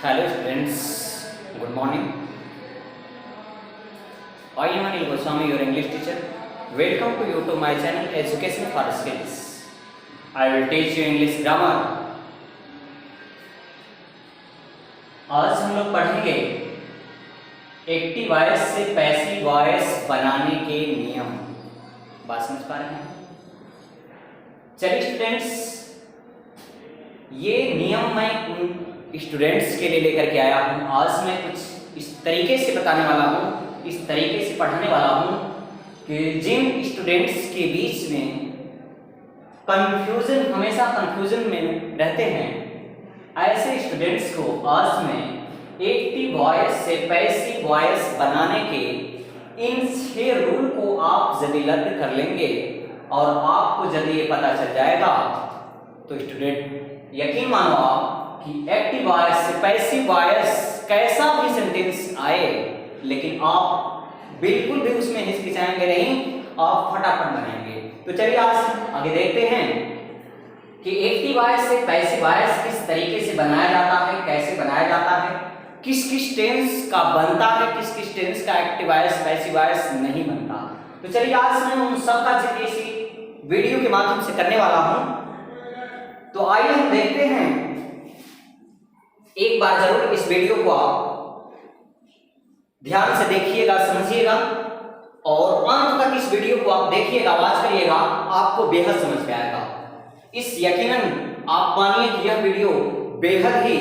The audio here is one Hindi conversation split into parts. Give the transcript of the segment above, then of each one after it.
Hello students, good morning. I am Anil Goswami, your English teacher. Welcome to you to my channel Education for Skills. I will teach you English grammar. आज हम लोग पढ़ेंगे एक्टिव वॉइस से पैसिव वॉइस बनाने के नियम। बात समझ पा रहे हैं? चलिए स्टूडेंट्स, ये नियम मैं उन स्टूडेंट्स के लिए लेकर के आया हूँ। आज मैं कुछ इस तरीके से बताने वाला हूँ, इस तरीके से पढ़ाने वाला हूँ कि जिन स्टूडेंट्स के बीच में कंफ्यूजन, हमेशा कंफ्यूजन में रहते हैं, ऐसे स्टूडेंट्स को आज मैं एक्टिव वॉइस से पैसिव वॉइस बनाने के इन 6 रूल को आप यदि लर्न कर लेंगे और आपको यदि ये पता चल जाएगा तो स्टूडेंट यकीन मानो आप कि एक्टिव वॉइस से पैसिव वॉइस कैसा भी सेंटेंस आए लेकिन आप बिल्कुल भी उसमें हिचकिचाएंगे नहीं, आप फटाफट बनाएंगे। तो चलिए आज आगे देखते हैं कि एक्टिव वॉइस से पैसिव वॉइस किस तरीके से बनाया जाता है, कैसे बनाया जाता है, किस किस टेंस का बनता है, किस किस टेंस का एक्टिव वॉइस पैसिव वॉइस नहीं बनता। तो चलिए आज मैं उन सब का जिक्र इसी वीडियो के माध्यम से करने वाला हूं। तो आइए हम देखते हैं, एक बार जरूर इस वीडियो को आप ध्यान से देखिएगा, समझिएगा और अंत तक इस वीडियो को आप देखिएगा, वॉच करिएगा, आपको बेहद समझ में आएगा। इस यकीनन आप मानिए कि यह वीडियो बेहद ही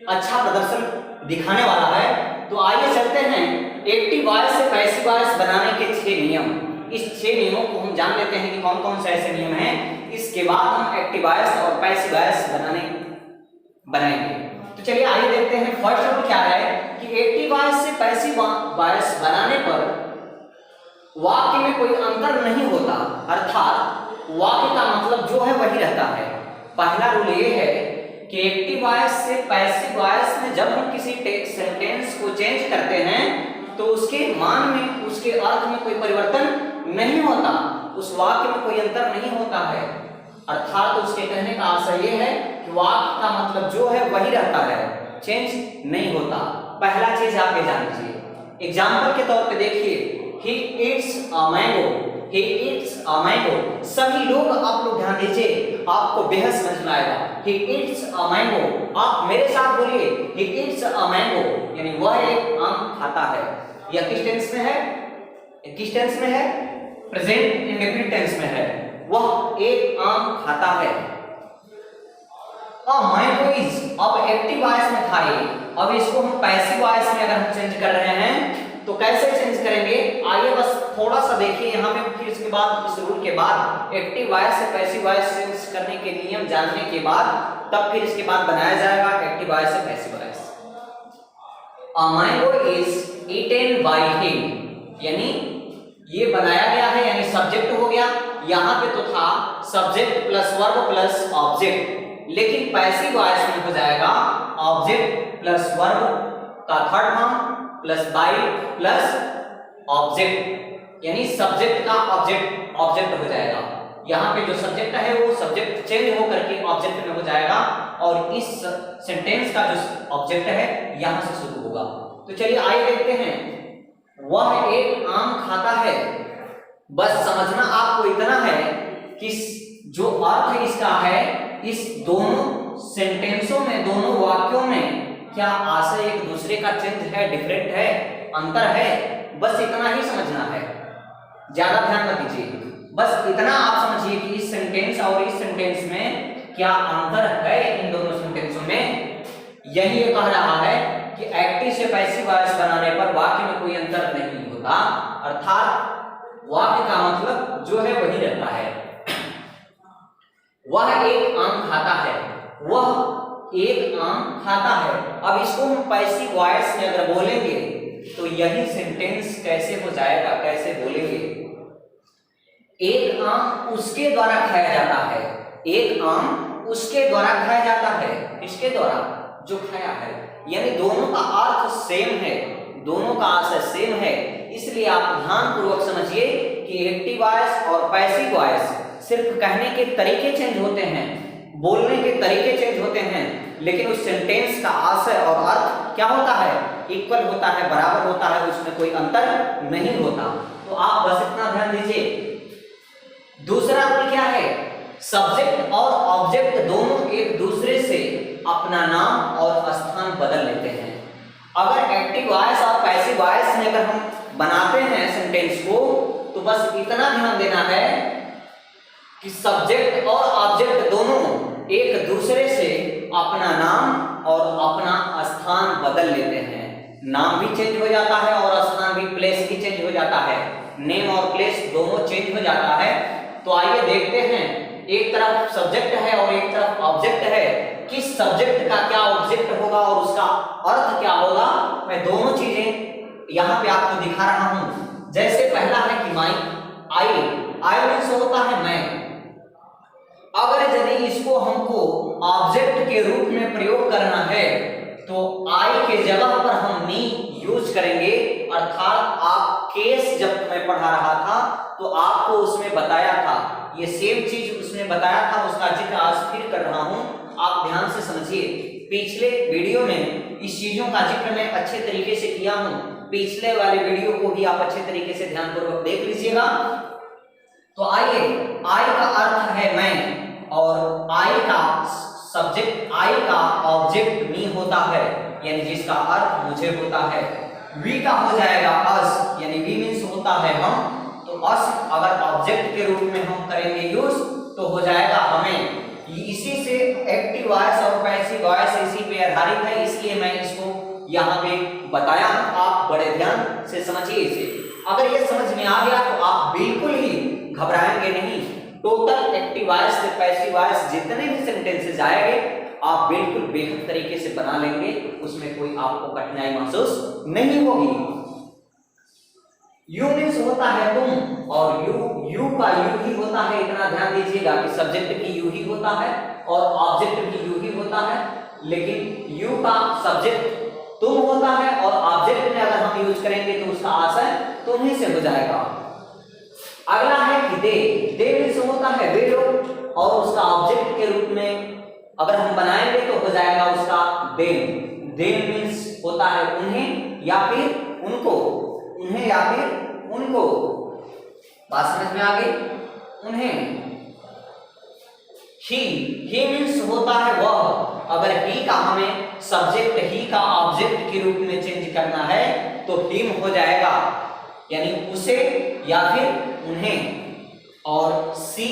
अच्छा प्रदर्शन दिखाने वाला है। तो आइए चलते हैं एक्टिव वॉइस से पैसिव वॉइस बनाने के 6 नियम। इस 6 नियमों को हम जान लेते हैं कि कौन कौन से ऐसे नियम हैं। इसके बाद हम एक्टिव वॉइस और पैसिव वॉइस बनाएंगे। तो चलिए आइए देखते हैं। फर्स्ट ऑफ क्या है कि एक्टिव वॉइस से पैसिव वॉइस बनाने पर वाक्य में कोई अंतर नहीं होता, अर्थात वाक्य का मतलब जो है वही रहता है। पहला रूल ये है कि एक्टिव वॉइस से पैसिव वॉइस में जब हम किसी सेंटेंस को चेंज करते हैं तो उसके मान में, उसके अर्थ में कोई परिवर्तन नहीं होता, उस वाक्य में कोई अंतर नहीं होता है। अर्थात उसके कहने का आशय ये है कि वाक्य का मतलब जो है वही रहता है, चेंज नहीं होता। पहला चीज आप ये जान लीजिए। एग्जाम्पल के तौर पे देखिए, he eats a mango, he eats a mango। सभी लोग, आप लोग ध्यान दीजिए, आपको बेहद समझ में आएगा। he eats a mango, आप मेरे साथ बोलिए, he eats a mango, यानी वह एक आम खाता है। यह किस टेंस में है? किस टेंस में है? प्रेजेंट इंडेफिनिट टेंस में है। वह एक आम खाता है। मैंगो इज, अब एक्टिव वॉइस में था ये, अब इसको हम पैसिव वॉइस में अगर हम चेंज कर रहे हैं तो कैसे चेंज करेंगे? आइए बस थोड़ा सा देखिए यहाँ पे, फिर इसके बाद इस रूल के बाद एक्टिव वॉइस से पैसिव वॉइस चेंज करने के नियम जानने के बाद तब फिर इसके बाद बनाया जाएगा एक्टिव वॉइस से passive voice. A mango is eaten bye him, यानी ये बनाया गया है, यानी सब्जेक्ट हो गया। यहाँ पे तो था subject plus verb plus object, लेकिन पैसिव वॉइस में हो जाएगा ऑब्जेक्ट प्लस वर्ब का third form plus by plus object, यानी सब्जेक्ट का ऑब्जेक्ट हो जाएगा। यहाँ पे जो सब्जेक्ट है वो सब्जेक्ट चेंज होकर के ऑब्जेक्ट में हो जाएगा और इस सेंटेंस का जो ऑब्जेक्ट है यहाँ से शुरू होगा। तो चलिए आइए देखते हैं। वह एक आम खाता है, बस समझना आपको इतना है कि जो अर्थ इसका है, इस दोनों सेंटेंसों में, दोनों वाक्यों में क्या आशय एक दूसरे का चेंज है, डिफरेंट है, अंतर है, बस इतना ही समझना है। ज्यादा ध्यान मत दीजिए, बस इतना आप समझिए कि इस सेंटेंस और इस सेंटेंस में क्या अंतर है। इन दोनों सेंटेंसों में यही ये कह रहा है कि एक्टिव से पैसिव वॉइस बनाने पर वाक्य में कोई अंतर नहीं होता, अर्थात वाक्य का मतलब जो है वही रहता है। वह एक आम खाता है, वह एक आम खाता है। अब इसको हम पैसिव वॉइस में अगर बोलेंगे तो यही सेंटेंस कैसे हो जाएगा, कैसे बोलेंगे? एक आम उसके द्वारा खाया जाता है, एक आम उसके द्वारा खाया जाता है। किसके द्वारा? जो खाया है, यानी दोनों का अर्थ सेम है, दोनों का आशय सेम है। इसलिए आप ध्यानपूर्वक समझिए कि एक्टिव वॉइस और पैसिव वॉइस सिर्फ कहने के तरीके चेंज होते हैं, बोलने के तरीके चेंज होते हैं, लेकिन उस सेंटेंस का आशय और अर्थ क्या होता है, इक्वल होता है, बराबर होता है, उसमें कोई अंतर नहीं होता। तो आप बस इतना ध्यान दीजिए। दूसरा रूल क्या है, सब्जेक्ट और ऑब्जेक्ट दोनों एक दूसरे से अपना नाम और स्थान बदल लेते हैं। अगर एक्टिव वॉइस और पैसिव वॉइस में अगर हम बनाते हैं सेंटेंस को, तो बस इतना ध्यान देना है कि सब्जेक्ट और ऑब्जेक्ट दोनों एक दूसरे से अपना नाम और अपना स्थान बदल लेते हैं। नाम भी चेंज हो जाता है और स्थान भी, प्लेस भी चेंज हो जाता है, नेम और प्लेस दोनों चेंज हो जाता है। तो आइए देखते हैं, एक तरफ सब्जेक्ट है और एक तरफ ऑब्जेक्ट है, किस सब्जेक्ट का क्या ऑब्जेक्ट होगा और उसका अर्थ क्या होगा। मैं दोनों चीजें यहाँ पे आपको दिखा रहा हूं। जैसे पहला है कि माई, आई मीन्स होता है मैं। अगर यदि इसको हमको ऑब्जेक्ट के रूप में प्रयोग करना है तो आई के जगह पर हम मी यूज करेंगे। अर्थात आप केस जब मैं पढ़ा रहा था तो आपको उसमें बताया था, ये सेम चीज उसमें बताया था, उसका जिक्र आज फिर कर रहा हूं, आप ध्यान से समझिए। पिछले वीडियो में इस चीजों का जिक्र मैं अच्छे तरीके से किया हूं, पिछले वाले वीडियो को भी आप अच्छे तरीके से ध्यानपूर्वक देख लीजिएगा। तो आइए, आई का अर्थ है मैं और आई का सब्जेक्ट, आई का ऑब्जेक्ट मी होता है, यानी जिसका अर्थ मुझे होता है। वी का हो जाएगा अस, यानी वी मीन्स होता है हम, तो अस अगर ऑब्जेक्ट के रूप में हम करेंगे यूज तो हो जाएगा हमें। इसी से एक्टिव वॉइस और पैसिव वॉइस इसी पे आधारित है, इसलिए मैं इसको यहाँ पे बताया। आप बड़े ध्यान से समझिए इसे। अगर ये समझ में आ गया तो आप बिल्कुल ही घबराएंगे नहीं। टोटल एक्टिव वॉइस से पैसिव वॉइस जितने भी सेंटेंसेस आएंगे आप बिल्कुल बेहतर तरीके से बना लेंगे, उसमें कोई आपको कठिनाई महसूस नहीं होगी। यू मीन्स होता है तुम, और यू का यू ही होता है। इतना ध्यान दीजिएगा कि सब्जेक्ट की यू ही होता है और ऑब्जेक्ट भी यू ही होता है, लेकिन यू का सब्जेक्ट तुम होता है और ऑब्जेक्ट में अगर हम यूज करेंगे तो उसका आशय तुम्हीं से हो जाएगा। अगला है कि दे मीन्स होता है वे लोग, और उसका ऑब्जेक्ट के रूप में अगर हम बनाएंगे तो हो जाएगा उसका देम। देम मीन्स होता है उन्हें या फिर उनको, उन्हें या फिर उनको। बात समझ में आ गई? उन्हें। ही मीन्स होता है वह। अगर ही का हमें सब्जेक्ट ही का ऑब्जेक्ट के रूप में चेंज करना है तो हिम हो जाएगा, यानी उसे या फिर उन्हें। और सी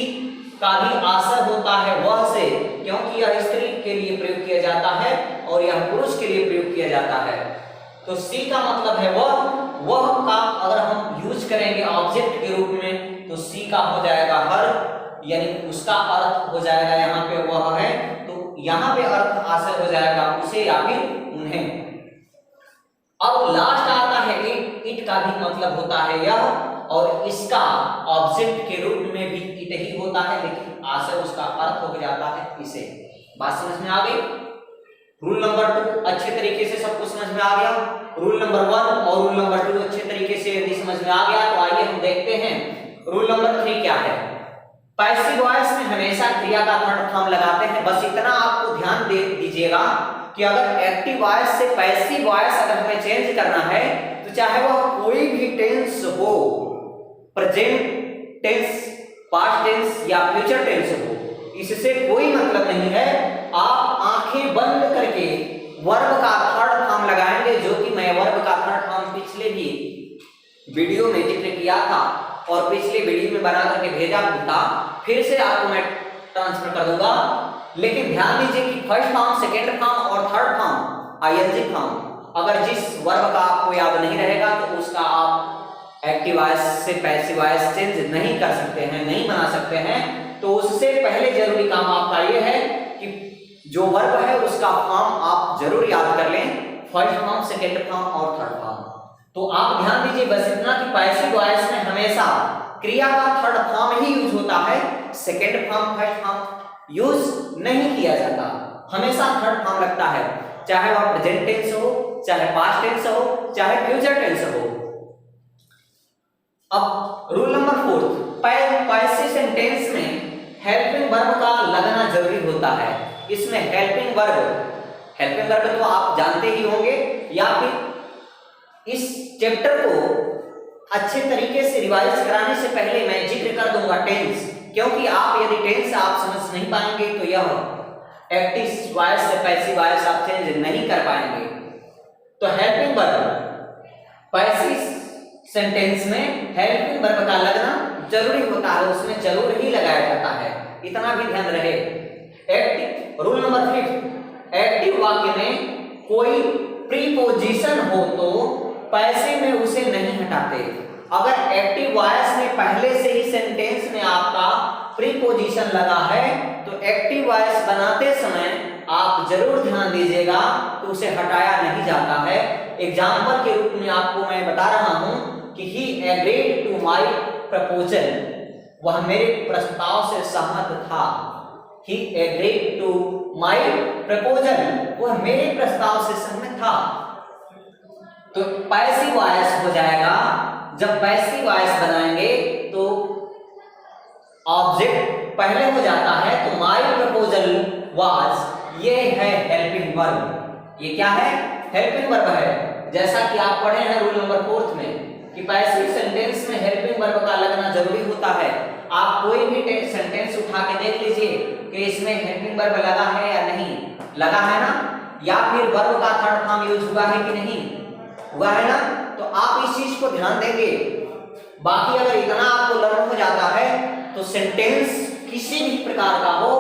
का भी आशय होता है वह से, क्योंकि यह स्त्री के लिए प्रयोग किया जाता है और यह पुरुष के लिए प्रयोग किया जाता है। तो सी का मतलब है वह का अगर हम यूज करेंगे ऑब्जेक्ट के रूप में तो सी का हो जाएगा हर, यानी उसका अर्थ हो जाएगा यहाँ पे वह है, तो यहाँ पे अर्थ आशय हो जाएगा उसे या फिर उन्हें। अब लास्ट आता है इट का भी मतलब होता है यह, और इसका ऑब्जेक्ट के रूप में भी इट ही होता है, लेकिन आशय उसका अर्थ हो जाता है इसे। बात समझ में आ गई? रूल नंबर 2 अच्छे तरीके से सबको समझ में आ गया। रूल नंबर 1 और रूल नंबर 2 अच्छे तरीके से यदि समझ में आ गया तो आइए हम देखते हैं रूल नंबर 3 क्या है। पैसिव वॉइस में हमेशा क्रिया का थर्ड फॉर्म लगाते हैं। बस इतना आपको ध्यान दे दीजिएगा कि अगर एक्टिव वॉइस से पैसिव वॉइस अगर हमें चेंज करना है तो चाहे वह कोई भी टेंस हो, प्रेजेंट टेंस, पास्ट टेंस या फ्यूचर टेंस हो, इससे कोई मतलब नहीं है। आप आंखें बंद करके वर्ब का थर्ड फॉर्म लगाएंगे, जो कि मैं वर्ब का थर्ड फॉर्म पिछले भी वीडियो में जिक्र किया था और पिछले वीडियो में बना करके भेजा भी था, फिर से आपको मैं ट्रांसफर कर दूंगा। लेकिन ध्यान दीजिए कि फर्स्ट फॉर्म, सेकेंड फॉर्म और थर्ड फॉर्म, आईएनजी फॉर्म, अगर जिस वर्ब का आपको याद नहीं रहेगा तो उसका आप एक्टिव वॉइस से पैसिव वॉइस चेंज नहीं कर सकते हैं, नहीं बना सकते हैं। तो उससे पहले जरूरी काम आपका ये है कि जो वर्ब है उसका फॉर्म आप जरूर याद कर लें, फर्स्ट फॉर्म, सेकेंड फॉर्म और थर्ड फॉर्म। तो आप ध्यान दीजिए बस इतना कि पैसिव वॉइस में हमेशा क्रिया का थर्ड फॉर्म ही यूज होता है, second form, first form use नहीं किया जाता, हमेशा थर्ड फॉर्म लगता है, चाहे वह प्रेजेंट टेंस हो, चाहे पास्ट टेंस हो, चाहे फ्यूचर टेंस हो। अब रूल नंबर 4, पैसिव सेंटेंस में हेल्पिंग वर्ब का लगना जरूरी होता है। इसमें हेल्पिंग वर्ब हेल्पिंग वर्ब तो आप जानते ही होंगे, या फिर इस चैप्टर को अच्छे तरीके से रिवाइज कराने से पहले मैं जिक्र कर दूंगा टेंस, क्योंकि आप यदि टेंस आप समझ नहीं पाएंगे तो यह एक्टिव वॉइस से पैसिव वॉइस आप चेंज नहीं कर पाएंगे। तो हेल्पिंग वर्ब पैसिव सेंटेंस में हेल्पिंग वर्ब का लगना जरूरी होता है, उसमें जरूर ही लगाया जाता है, इतना भी ध्यान रहे। एक्टिव रूल नंबर 5, एक्टिव वाक्य में कोई प्रीपोजिशन हो तो पैसिव में उसे नहीं हटाते। अगर एक्टिव वॉइस में पहले से ही सेंटेंस में आपका प्रीपोजिशन लगा है तो एक्टिव वॉइस बनाते समय आप जरूर ध्यान दीजिएगा कि उसे हटाया नहीं जाता है। एग्जाम्पल के रूप में आपको मैं बता रहा हूं कि ही एग्रीड टू माय प्रपोजल, वह मेरे प्रस्ताव से सहमत था। ही एग्रीड टू माय प्रपोजल, वह मेरे प्रस्ताव से सहमत था। तो पैसिव वॉइस हो जाएगा। जब पैसिव वॉइस बनाएंगे तो ऑब्जेक्ट पहले हो जाता है, तो माय प्रपोजल वाज, ये है हेल्पिंग वर्ब। ये क्या है? हेल्पिंग वर्ब है। जैसा कि आप पढ़े हैं रूल नंबर 4 में कि पैसिव सेंटेंस में हेल्पिंग वर्ब का लगना जरूरी होता है। आप कोई भी सेंटेंस उठा के देख लीजिए कि इसमें हेल्पिंग वर्ब लगा है या नहीं लगा है ना, या फिर वर्ब का थर्ड फॉर्म यूज हुआ है कि नहीं हुआ है ना, तो आप इस चीज को ध्यान देंगे। बाकी अगर इतना आपको लर्न हो जाता है तो सेंटेंस किसी भी प्रकार का हो,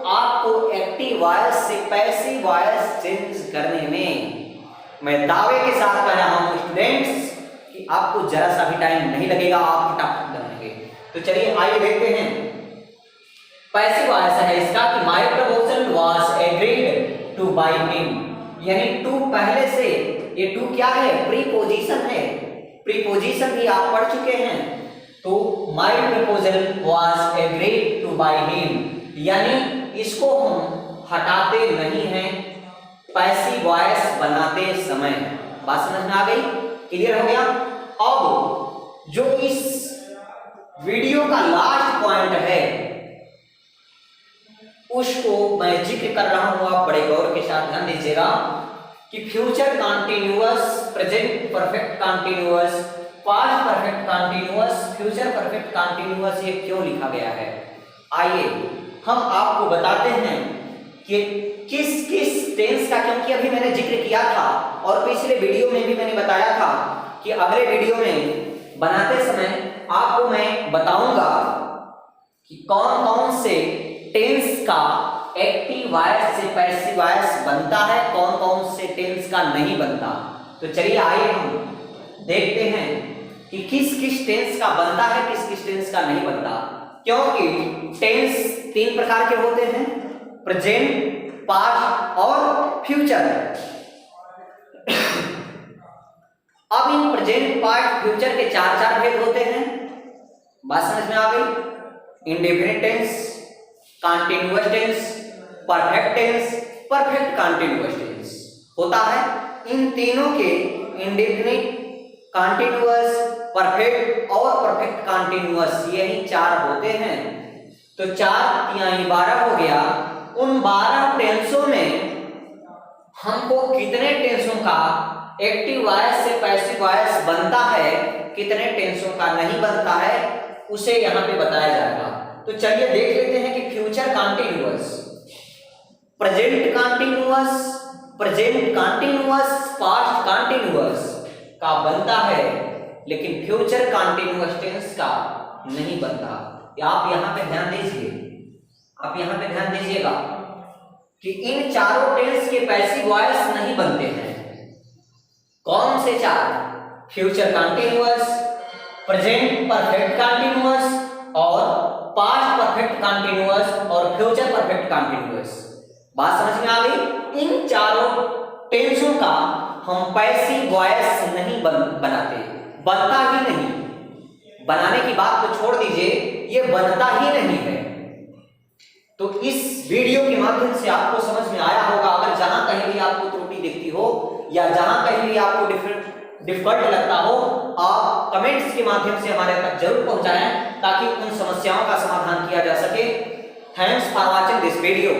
आपको एक्टिव वॉइस से पैसिव वॉइस चेंज करने में मैं दावे के साथ कह रहा हूं स्टूडेंट्स कि आपको जरा सा भी टाइम नहीं लगेगा, आप फटाफट बनेंगे। तो चलिए आइए देखते हैं। पैसिव वॉइस है इसका कि my proposal was agreed to by him, यानी टू पहले से, ये टू क्या है? प्रीपोजिशन है। प्रीपोजिशन भी आप पढ़ चुके हैं। तो my proposal was agreed to by him, यानी इसको हम हटाते नहीं हैं पैसिव वॉइस बनाते समय। बात समझ में आ गई? क्लियर हो गया? अब जो इस वीडियो का लास्ट पॉइंट है उसको मैं जिक्र कर रहा हूं, आप बड़े गौर के साथ ध्यान दीजिएगा कि future continuous, present perfect continuous, past perfect continuous, future perfect continuous ये क्यों लिखा गया है। आइए हम आपको बताते हैं कि किस किस टेंस का, क्योंकि अभी मैंने जिक्र किया था और पिछले वीडियो में भी मैंने बताया था कि अगले वीडियो में बनाते समय आपको मैं बताऊंगा कि कौन कौन से टेंस का एक्टिव वॉइस से पैसिव वॉइस बनता है, कौन कौन से टेंस का नहीं बनता। तो चलिए आइए हम देखते हैं कि किस किस टेंस का बनता है, किस किस टेंस का नहीं बनता। क्योंकि टेंस 3 प्रकार के होते हैं, प्रेजेंट, पास्ट और फ्यूचर। अब इन प्रेजेंट, पास्ट, फ्यूचर के 4 भेद होते हैं। बात समझ में आ गई? Indefinite tense, continuous tense, perfect tense, perfect continuous tense होता है। इन तीनों के इंडेफिनिट, कंटीन्यूअस, परफेक्ट और परफेक्ट कंटीन्यूअस यही 4 होते हैं। तो 4 तिहाई 12 हो गया। उन 12 टेंसों में हमको कितने टेंसों का एक्टिव वॉइस से पैसिव वॉइस बनता है, कितने टेंसों का नहीं बनता है, उसे यहाँ पे बताया जाएगा। तो चलिए देख लेते हैं कि future continuous, present continuous, present continuous, past continuous का बनता है, लेकिन फ्यूचर कंटीन्यूअस टेंस का नहीं बनता। आप यहाँ पे ध्यान दीजिए, आप यहाँ पे ध्यान दीजिएगा कि इन 4 टेंस के पैसिव वॉइस नहीं बनते हैं। कौन से 4? Future continuous, present perfect continuous और पास्ट परफेक्ट कंटीन्यूअस और फ्यूचर परफेक्ट कंटीन्यूअस। बात समझ में आ गई? इन 4 टेंसों का हम पैसिव वॉइस नहीं बनाते, बनता ही नहीं। बनाने की बात तो छोड़ दीजिए, ये बनता ही नहीं है। तो इस वीडियो के माध्यम से आपको समझ में आया होगा। अगर जहां कहीं भी आपको त्रुटि दिखती हो या जहां कहीं भी आपको डिफिकल्ट लगता हो, आप कमेंट्स के माध्यम से हमारे तक जरूर पहुंचाएं ताकि उन समस्याओं का समाधान किया जा सके। Thanks for watching this video.